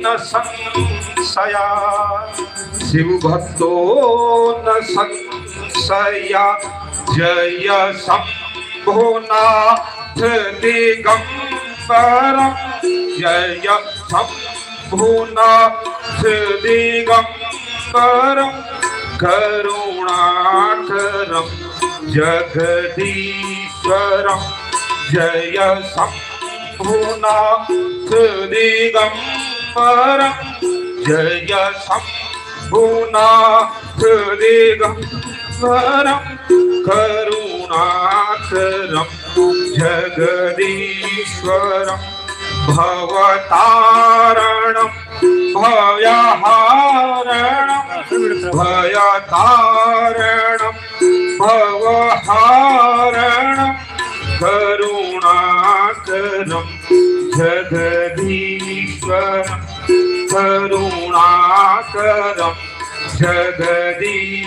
न संशया शिव भक्तो न संशया जय शंभुनाथ दिगंबरम जय शंभुनाथ दिगंबरम करुणाकरम जगदीश्वरम जय शंभुनाथ दिगंबरम जय शंभुनाथ दिगंबरम करुणाकरम जगदीश्वरम भवतारणम भयहारणम भयतारणम भवहारणम करुणाकरम जगदीश्वरम करुणाकरम जगदीश्वरम